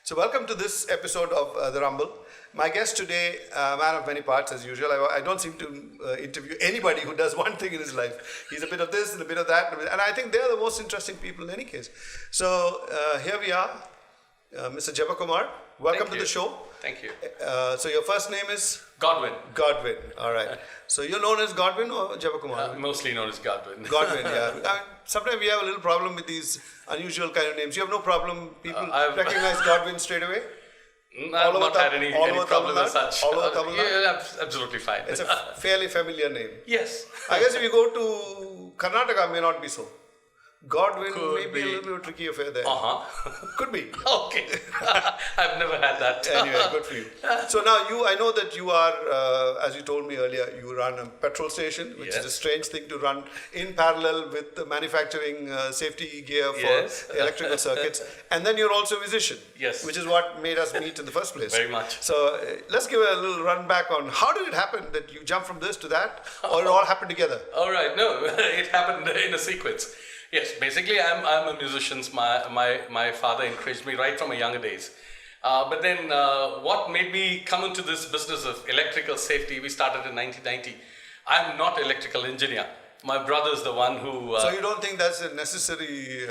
So welcome to this episode of The Rumble. My guest today, man of many parts as usual. I don't seem to interview anybody who does one thing in his life. He's a bit of this and a bit of that. And I think they're the most interesting people in any case. So here we are, Mr. Jebakumar. Welcome to the show. Thank you. So your first name is? Godwin. Godwin, all right. So you're known as Godwin or Jebakumar? Mostly known as Godwin. Godwin, yeah. Sometimes we have a little problem with these unusual kind of names. You have no problem, people recognize Godwin straight away? I've not had any problem as such. All over Tamil Nadu? Yeah, absolutely fine. It's a fairly familiar name. Yes. I guess if you go to Karnataka, may not be so. Godwin may be a little bit of a tricky affair there. Could be. Okay. I've never had that. Anyway, good for you. So now I know that you are, as you told me earlier, you run a petrol station, which is a strange thing to run in parallel with the manufacturing safety gear for electrical circuits. And then you're also a musician. Yes. Which is what made us meet in the first place. Very much. So let's give a little run back on how did it happen that you jumped from this to that, or it all happened together? All right. No, it happened in a sequence. Yes, basically I'm a musician. My father encouraged me right from a younger days. But then what made me come into this business of electrical safety, we started in 1990. I'm not an electrical engineer. My brother is the one who... so you don't think that's a necessary...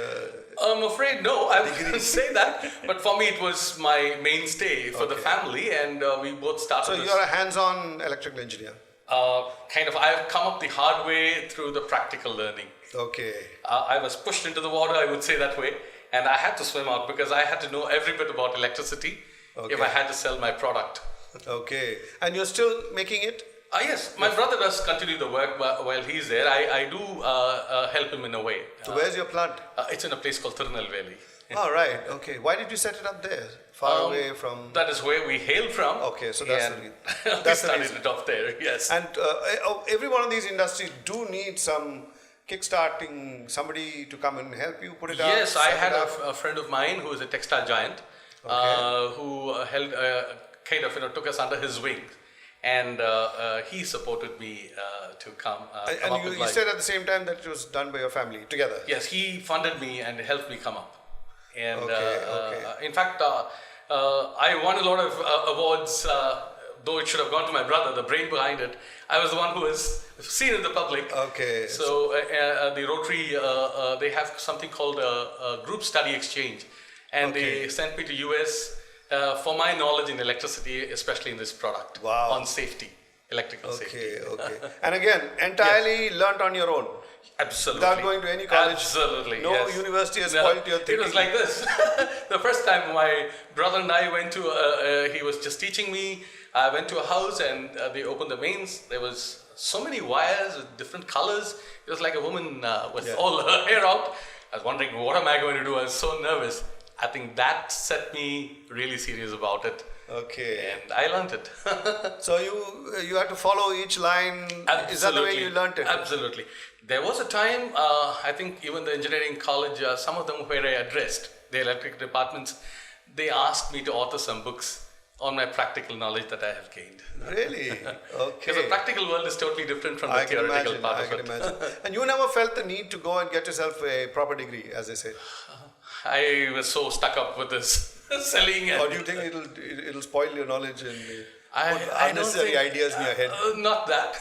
I'm afraid no, I wouldn't say that. But for me it was my mainstay for the family, and we both started So you're a hands-on electrical engineer? I've come up the hard way through the practical learning. Okay. I was pushed into the water, I would say that way, and I had to swim out because I had to know every bit about electricity if I had to sell my product. Okay. And you're still making it? Yes, my brother does continue the work while he's there. I do help him in a way. So where's your plant? It's in a place called Tirunelveli. Oh, right. Okay. Why did you set it up there? Far away from... That is where we hail from. Okay, so that's the reason. We started it off there, yes. And every one of these industries do need some kickstarting, somebody to come and help you put it out? Yes, I had a friend of mine who is a textile giant who held, took us under his wing. And he supported me to come. And you said at the same time that it was done by your family, together? Yes, he funded me and helped me come up. And in fact, I won a lot of awards, though it should have gone to my brother, the brain behind it. I was the one who was seen in the public. Okay. So the Rotary, they have something called a group study exchange. And they sent me to US for my knowledge in electricity, especially in this product. Wow. On safety, electrical safety. Okay. And again, entirely learnt on your own? Absolutely. Without going to any college? Absolutely, No university has spoiled your thinking? It was like this. The first time my brother and I went to, he was just teaching me. I went to a house and they opened the mains. There was so many wires with different colors. It was like a woman with all her hair out. I was wondering, what am I going to do? I was so nervous. I think that set me really serious about it. Okay. And I learned it. So you had to follow each line. Absolutely. Is that the way you learned it? Absolutely. There was a time, I think even the engineering college, some of them where I addressed the electric departments, they asked me to author some books on my practical knowledge that I have gained. Really? Okay. Because the practical world is totally different from the theoretical part of it. I can imagine. And you never felt the need to go and get yourself a proper degree, as they say? I was so stuck up with this selling. Or do you think it'll spoil your knowledge and put unnecessary ideas in your head? Not that.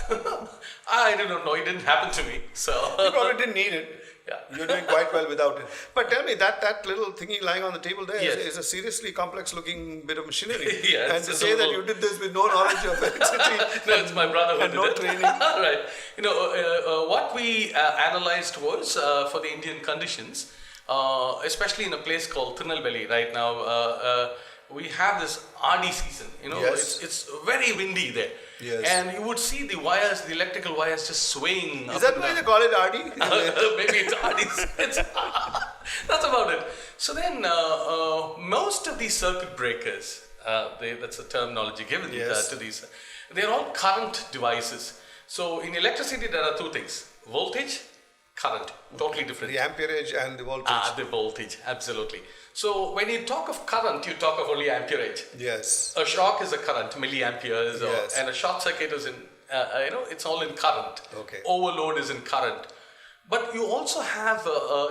I don't know. It didn't happen to me. So you probably didn't need it. Yeah. You're doing quite well without it. But tell me, that little thingy lying on the table there is a seriously complex looking bit of machinery. And to say that you did this with no knowledge of electricity no, it's my brother who and did no it. training. Right. What we analyzed was for the Indian conditions, especially in a place called Tirunelveli right now, we have this RD season, it's very windy there. Yes. And you would see the wires, the electrical wires just swaying. Is that why they call it RD? Maybe it's RD. That's about it. So then most of these circuit breakers, that's the terminology given to these, they're all current devices. So in electricity there are two things, voltage, current, totally different. The amperage and the voltage. The voltage, absolutely. So when you talk of current, you talk of only amperage. Yes. A shock is a current, milliamperes, and a short circuit is in, it's all in current. Okay. Overload is in current. But you also have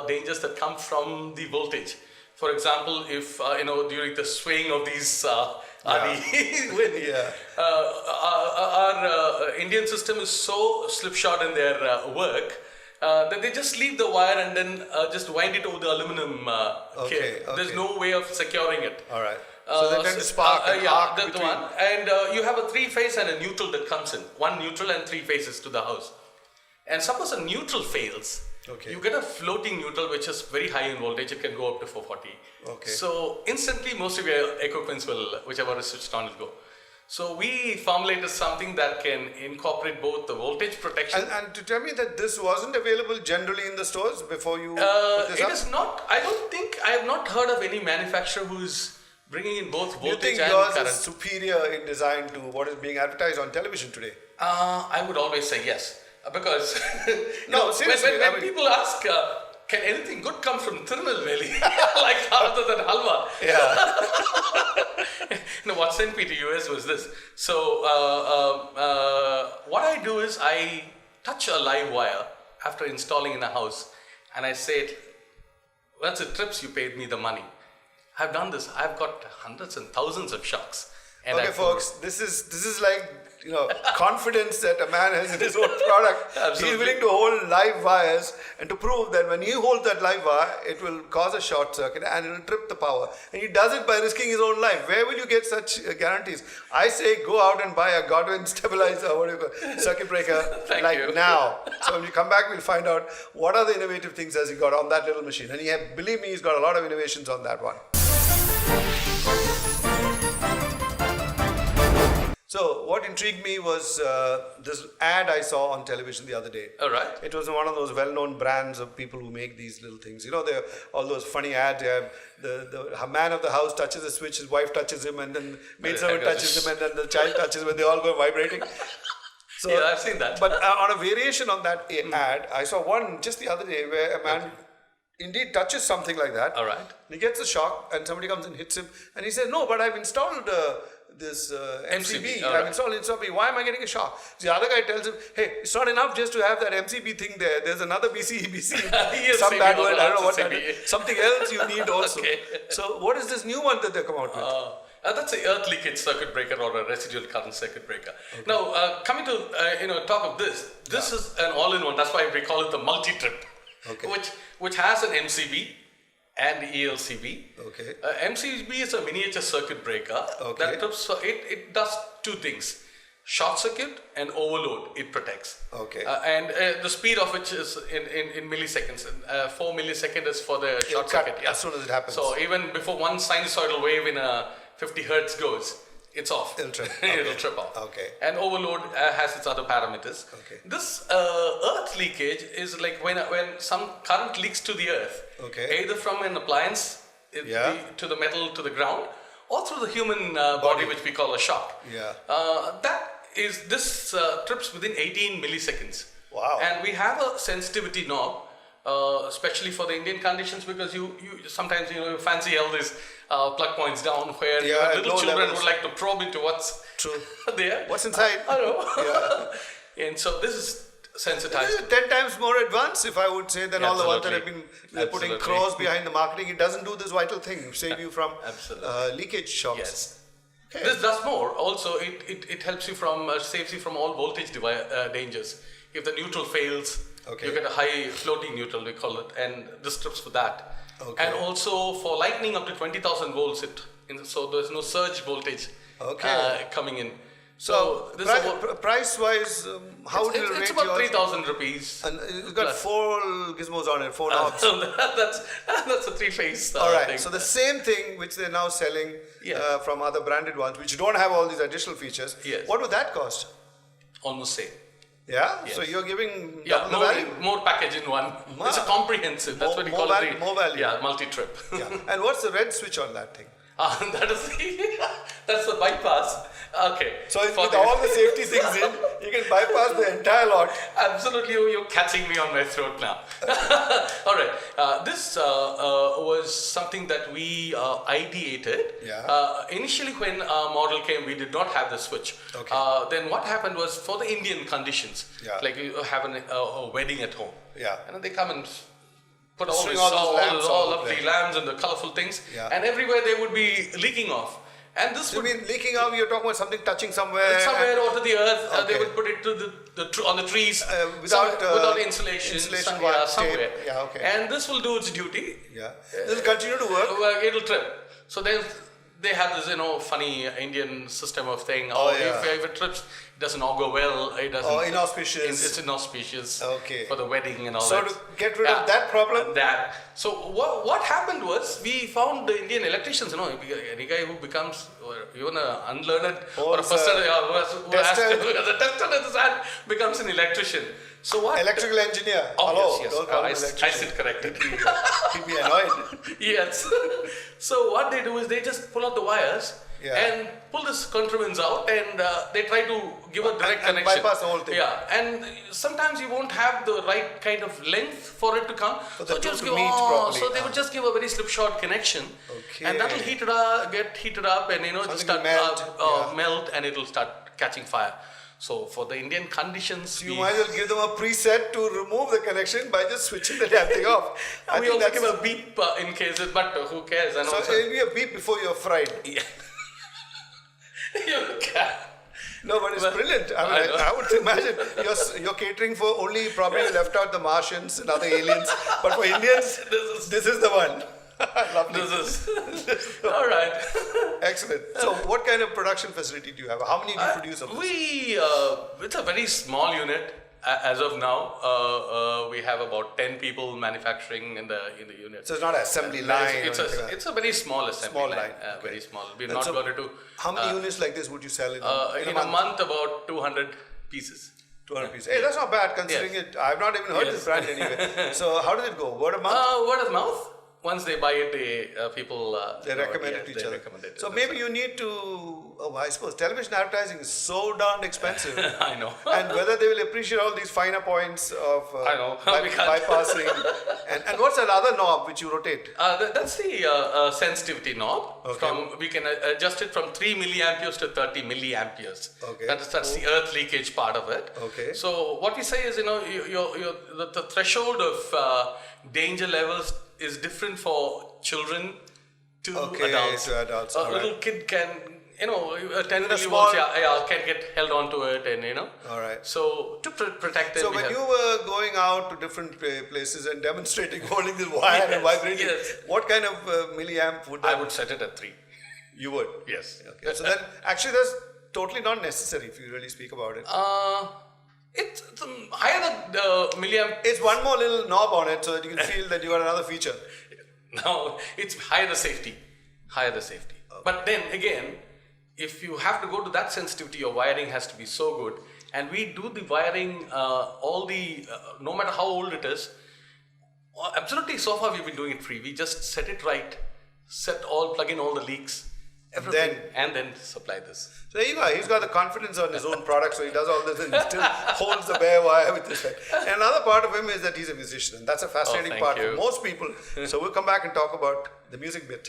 dangers that come from the voltage. For example, if during the swaying of these our Indian system is so slipshod in their work that they just leave the wire and then just wind it over the aluminum cable. There's no way of securing it. All right. So they tend to spark and arc that's the between. one. And you have a 3-phase and a neutral that comes in. 1 neutral and 3 phases to the house. And suppose a neutral fails, you get a floating neutral which is very high in voltage. It can go up to 440. Okay. So instantly most of your equipments will, whichever is switched on, will go. So we formulated something that can incorporate both the voltage protection. And to tell me that this wasn't available generally in the stores before you put this it up? is not. I have not heard of any manufacturer who is bringing in both voltage you think and yours current. is superior in design to what is being advertised on television today? I would always say yes. Because seriously, when people ask, can anything good come from Tirunelveli, like other than halwa? Yeah. What sent me to US was this. So what I do is I touch a live wire after installing in a house, and I say, once it trips, you paid me the money. I've done this. I've got hundreds and thousands of shocks. And Okay, folks, this is like confidence that a man has in his own product. He's willing to hold live wires and to prove that when he holds that live wire, it will cause a short circuit and it will trip the power. And he does it by risking his own life. Where will you get such guarantees? I say go out and buy a Godwin stabilizer, circuit breaker, now. So when we come back, we'll find out what are the innovative things has he got on that little machine. And believe me, he's got a lot of innovations on that one. So what intrigued me was this ad I saw on television the other day. All right. It was one of those well-known brands of people who make these little things. They're all those funny ads. They have the man of the house touches a switch, his wife touches him, and then maid servant touches him, and then the child touches him, and they all go vibrating. So, yeah, I've seen that. But on a variation on that ad, I saw one just the other day where a man indeed touches something like that. All right. He gets a shock, and somebody comes and hits him, and he says, "No, but I've installed this MCB. I've installed MCB. Why am I getting a shock?" So the other guy tells him, "Hey, it's not enough just to have that MCB thing there. There's another BC, some bad word. I don't know what that is. Something else you need also." Okay. So what is this new one that they come out with? That's an earth leakage circuit breaker or a residual current circuit breaker. Okay. Now, coming to talk of this is an all-in-one. That's why we call it the multi-trip, which has an MCB and ELCB. Okay. MCB is a miniature circuit breaker that trips. It does two things: short circuit and overload. It protects. Okay. And the speed of which is in milliseconds. 4 milliseconds is for the short circuit. As soon as it happens. So even before one sinusoidal wave in a 50 hertz goes, it's off. It'll trip. It'll trip off. Okay. And overload has its other parameters. Okay. This earth leakage is like when some current leaks to the earth, either from an appliance to the metal to the ground, or through the human body, which we call a shock. Yeah. This trips within 18 milliseconds. Wow. And we have a sensitivity knob. Especially for the Indian conditions, because you sometimes fancy all these plug points down where little children would like to probe into what's there. What's inside? I don't know. And so this is sensitized. This is 10 times more advanced, if I would say, than all the ones that have been putting crores behind the marketing. It doesn't do this vital thing, save you from leakage shocks. Yes. Okay. This does more. Also, it helps you saves you from all voltage dangers. If the neutral fails, you get a high floating neutral, we call it, and this trips for that. Okay. And also for lightning up to 20,000 volts, so there's no surge voltage coming in. So this price-wise, how would you rate yours? It's about 3,000 rupees. And it's got 4 gizmos on it, 4 knobs. That's a 3-phase All right, thing. so the same thing which they're now selling from other branded ones, which don't have all these additional features. Yes. What would that cost? Almost same. Yeah? Yes. So you're giving double the value? More package in one. It's a comprehensive. That's what we call it. More value. Yeah, multi-trip. And what's the red switch on that thing? That's the bypass. Okay. So with all the safety things in, you can bypass the entire lot. Absolutely, you're catching me on my throat now. All right. This was something that we ideated. Yeah. Initially, when our model came, we did not have the switch. Okay. Then what happened was, for the Indian conditions, like you have a wedding at home. Yeah. And they come and put String all those lamps all all lovely there. lamps and the colorful things, Yeah. and everywhere they would be leaking off. And this You would mean leaking out? You're talking about something touching somewhere. somewhere onto the earth. They Okay. would put it to on the trees without, without insulation, wire, somewhere. tape. Yeah, okay. And this will do its duty. Yeah. This will continue to work. It'll trip. So then they have this, funny Indian system of thing. Oh, yeah. If it trips, it doesn't augur well. It doesn't. Oh, inauspicious. It's inauspicious. Okay. For the wedding and all So that. to get rid of that problem. So what happened was we found the Indian electricians. Any guy who becomes or even an unlearned or a person who has to, the tester at his hand becomes an electrician. So what? Electrical engineer. Oh, Hello. yes. Don't call him I electrician. sit corrected. He'd be annoyed. Yes. So what they do is they just pull out the wires and pull this contrivance out, and they try to give a direct connection. Bypass the whole thing. Yeah, and sometimes you won't have the right kind of length for it to come. For the two just to give, meet properly. So they would just give a very slipshod connection, Okay. and that'll get heated up, and just start melt, and it'll start catching fire. So for the Indian conditions, You might as well give them a preset to remove the connection by just switching the damn thing off. we also give a beep in case, but who cares? And So also, it'll be a beep before you're fried. yeah. You can. No, but it's brilliant. I would imagine you're catering for only probably left out the Martians and other aliens, but for Indians, this is the one. Lovely. This is all right. Excellent. So, what kind of production facility do you have? How many do you produce of this? It's a very small unit as of now. We have about 10 people manufacturing in the unit. So it's not an assembly line. It's a very small assembly Small line. line, okay. Very small. We're And not so going to do. How many units like this would you sell in a month? About 200 pieces. 200 pieces. Hey, that's not bad considering it. I've not even heard this brand anyway. So how does it go? Word of mouth? Word of mouth. Once they buy it, people they recommend it to each other. Recommend it. So maybe you need to. I suppose television advertising is so darn expensive. I know. And whether they will appreciate all these finer points of I know. bypassing. and what's that other knob which you rotate? That's the sensitivity knob. Okay. We can adjust it from 3 milliamperes to 30 milliamperes. Okay. That's the earth leakage part of it. Okay. So what we say is, the threshold of danger levels is different for children to adults. To adults. A little kid can, a 10 small- millivolts, can get held onto it, and All right. So to protect them. So when you were going out to different places and demonstrating holding this wire and vibrating, what kind of milliamp would that? I would set it at 3. You would? Yes. Okay. So then, actually, that's totally not necessary if you really speak about it. It's higher the milliamp. It's one more little knob on it so that you can feel that you got another feature. No, it's higher the safety. Okay. But then again, if you have to go to that sensitivity, your wiring has to be so good. And we do the wiring, no matter how old it is, absolutely so far we've been doing it free. We just set it right, plug in all the leaks, everything, and then supply this. So there you go. He's got the confidence on his own product, so he does all this and he still holds the bare wire with his head. And another part of him is that he's a musician, and that's a fascinating part for most people. So we'll come back and talk about the music bit.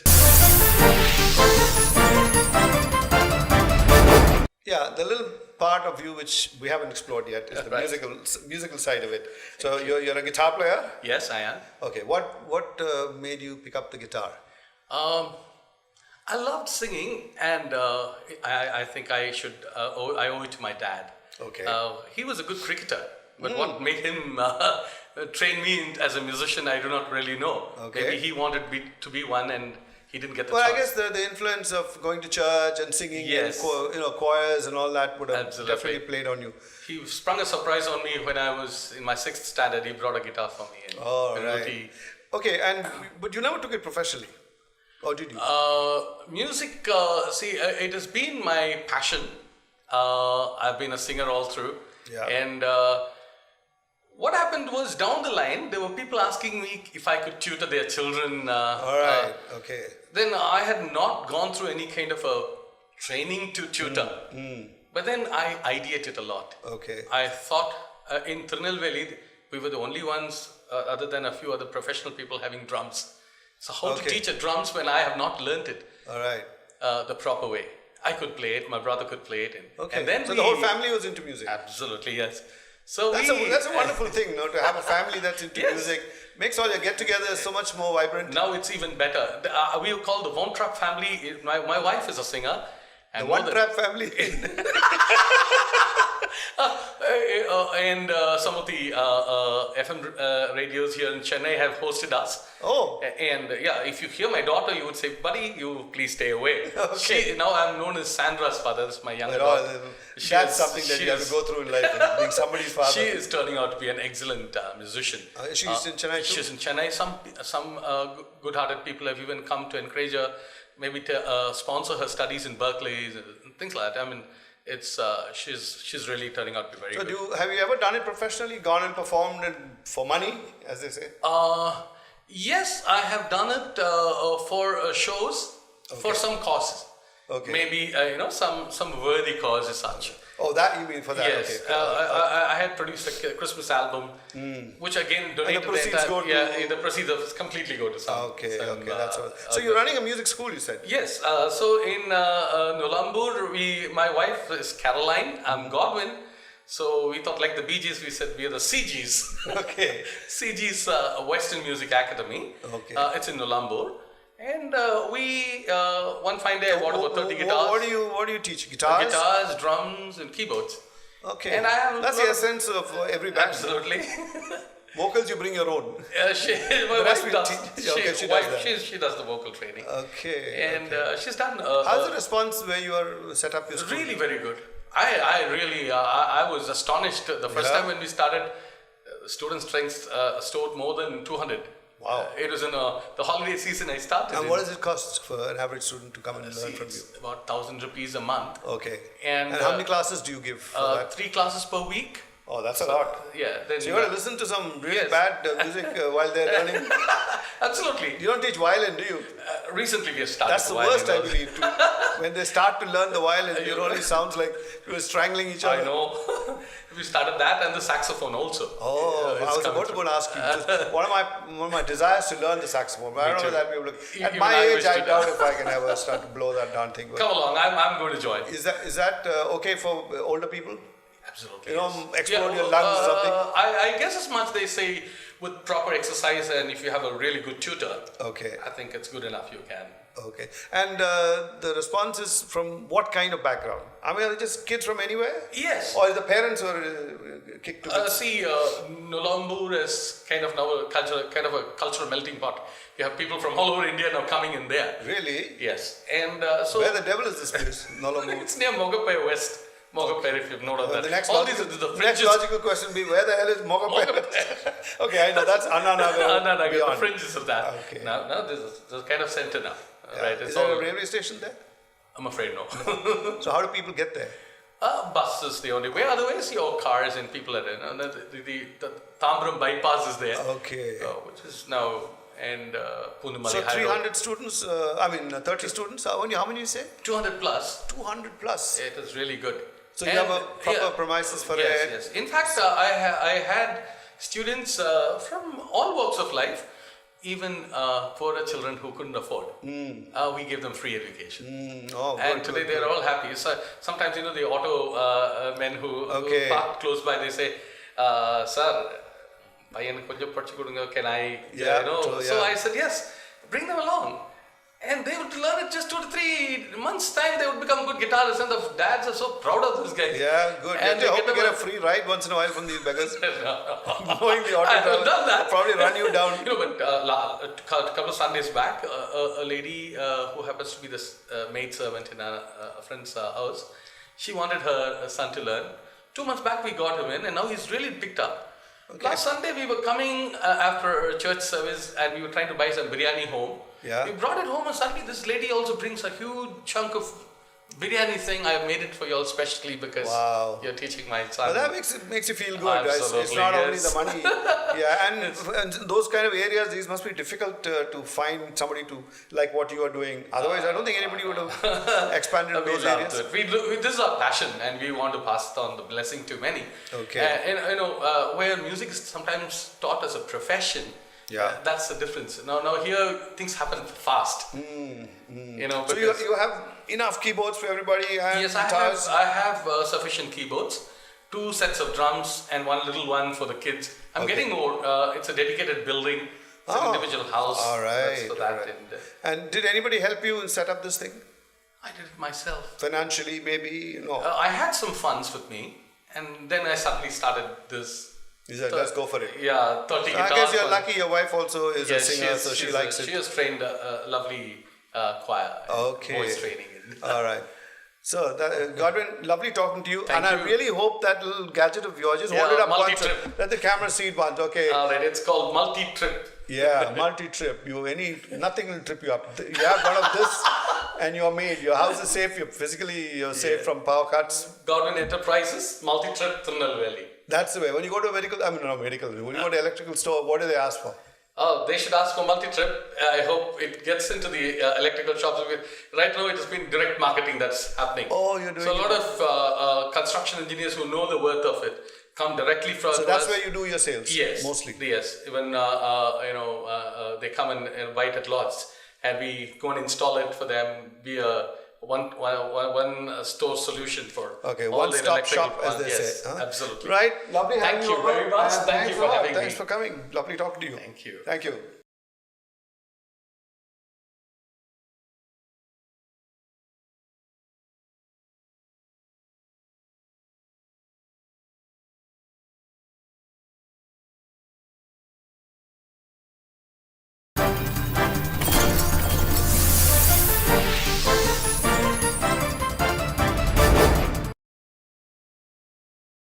Yeah, the little part of you which we haven't explored yet is the musical side of it. So you're a guitar player? Yes, I am. Okay. What made you pick up the guitar? I loved singing, and I think I owe it to my dad. Okay. He was a good cricketer, but what made him train me as a musician, I do not really know. Okay. Maybe he wanted me to be one, and he didn't get the Well, chance. I guess the influence of going to church and singing, Yes. and choirs and all that would have Absolutely. definitely played on you. He sprung a surprise on me when I was in my 6th standard. He brought a guitar for me. And Right. Okay, but you never took it professionally, or did you? Music, it has been my passion. I've been a singer all through. Yeah. And what happened was, down the line, there were people asking me if I could tutor their children. All right. Okay. Then I had not gone through any kind of a training to tutor. But then I ideated a lot. Okay. I thought in Tirunelveli, we were the only ones, other than a few other professional people, having drums. So how to teach a drums when I have not learnt it All right. the proper way? I could play it, my brother could play it. Okay. And then so the whole family was into music. Absolutely, yes. So That's a wonderful thing, to have a family that's into Yes. music. Makes all your get-togethers so much more vibrant. Now it's even better. We call the One Trap family. My wife is a singer. The One Trap family. And some of the FM radios here in Chennai have hosted us. Oh. And if you hear my daughter, you would say, "Buddy, you please stay away." Okay. Now I'm known as Sandra's father. That's my younger Well, daughter. that's something that you have to go through in life, being somebody's father. She is turning out to be an excellent musician. She's in Chennai too? She's in Chennai. Some good-hearted people have even come to encourage her, maybe to sponsor her studies in Berkeley and things like that. I mean, it's she's really turning out to be very good. So have you ever done it professionally, gone and performed for money, as they say? Yes, I have done it for shows, for some causes. Okay. Maybe some worthy cause as such. Oh, that you mean for that? Yes, Okay. I had produced a Christmas album, which again donated the proceeds go to... the proceeds completely go to some. Okay, that's all. So you're running a music school, you said? Yes. So in Nolambur, my wife is Caroline. I'm Godwin. So we thought, like the Bee Gees, we said we are the CGs. Okay. CG's Western Music Academy. Okay. It's in Nolambur. And we one fine day I bought about 30 guitars. What do you teach? Guitars? Guitars, drums, and keyboards. Okay. And I have that's the essence of every band. Absolutely. Vocals, you bring your own. My wife does. She does the vocal training. Okay. And she's done. How's the response where you are set up your studio? Really very good. I really I was astonished the first time when we started. Student strength stored more than 200. Wow. It was in the holiday season I started. And what does it cost for an average student to come and learn from you? About 1,000 rupees a month. Okay. And how many classes do you give for that? 3 classes per week. Oh, that's a lot. Yeah. Then So you got to listen to some really bad music while they're learning. Absolutely. You don't teach violin, do you? Recently we have started. That's the worst, I believe. When they start to learn the violin, it only sounds like you are strangling each other. I know. We started that and the saxophone also. Oh, I was about to go and ask you. One of my desires to learn the saxophone. But I don't know that we will. At my age, I doubt if I can ever start to blow that darn thing. Come along, I'm going to join. Is that okay for older people? Absolutely. Explode your lungs or something? I guess as much they say with proper exercise and if you have a really good tutor. Okay. I think it's good enough you can. Okay. And the response is from what kind of background? I mean, are they just kids from anywhere? Yes. Or the parents were kicked to bits? Nolambur is kind of now a cultural melting pot. You have people from all over India now coming in there. Really? Yes. And so where the devil is this place? Nolambur. It's near Mogapai West. Mogapai, if you've noted that. The next fringes. logical question will be, where the hell is Mogapai? Okay, I know, that's Annanagar. The fringes of that. Okay. Now there's kind of center now. Yeah. Right? Is there a railway station there? I'm afraid no. So how do people get there? Bus is the only way. Otherwise, your cars and people are in. And the Tambram bypass is there. Okay. Which is now, and Punamali So High 300 Road. students, 30 students. How many you say? 200 plus. 200 plus. It is really good. So you have a proper premises for Yes. In fact, I had students from all walks of life, even poorer children who couldn't afford. We gave them free education. And today they're all happy. So sometimes, the auto men who park close by, they say, sir, can I, So I said, yes, bring them along. And they would learn it just 2 to 3 months' time. They would become good guitarists, and the dads are so proud of this guy. Yeah, good. And they hope to get a free ride once in a while from these beggars. Knowing the auto I have done that. Probably run you down. But a couple of Sundays back, a lady who happens to be the maid servant in a friend's house, she wanted her son to learn. 2 months back, we got him in, and now he's really picked up. Okay. Last Sunday, we were coming after a church service, and we were trying to buy some biryani home. Yeah. We brought it home, and suddenly this lady also brings a huge chunk of biryani thing. I made it for you all specially because you're teaching my son. Well, that makes you feel good. Absolutely, it's not only the money. Yeah, and those kind of areas, these must be difficult to find somebody to like what you are doing. Otherwise, I don't think anybody would have expanded in those areas. This is our passion, and we want to pass on the blessing to many. Okay. Where music is sometimes taught as a profession. Yeah, that's the difference. Now here things happen fast. So you have enough keyboards for everybody and yes, guitars? I have sufficient keyboards 2 sets of drums and one little one for the kids. I'm getting more. It's a dedicated building. It's an individual house. All right. That's for that. All right. And did anybody help you set up this thing? I did it myself. Financially, maybe? No. I had some funds with me, and then I suddenly started this. You said, let's go for it. Yeah, 30 guitars. I guess you're lucky. Your wife also is a singer, so she likes it. She has trained a lovely choir. Okay. Voice training. All right. So, Godwin, lovely talking to you. Thank and you. I really hope that little gadget of yours, just hold it up once. Multi-trip. Let the camera see it once. Okay. All right, it's called multi-trip. Yeah, multi-trip. Nothing will trip you up. You have one of this, and you're made. Your house is safe. You're safe from power cuts. Godwin Enterprises, multi-trip, Tirunelveli. That's the way. When you go to a when you go to electrical store, what do they ask for? Oh, they should ask for multi-trip. I hope it gets into the electrical shops. Right now, it has been direct marketing that's happening. Oh, you're doing so a lot of construction engineers who know the worth of it come directly from. So that's where you do your sales. Yes, mostly. Yes, when they come and invite at lots, and we go and install it for them. Be a one store solution for one-stop shop, as they say. Huh? Absolutely. Right. Lovely having you. Thank you very much. Thank you for having me. Thanks for coming. Lovely talking to you. Thank you. Thank you.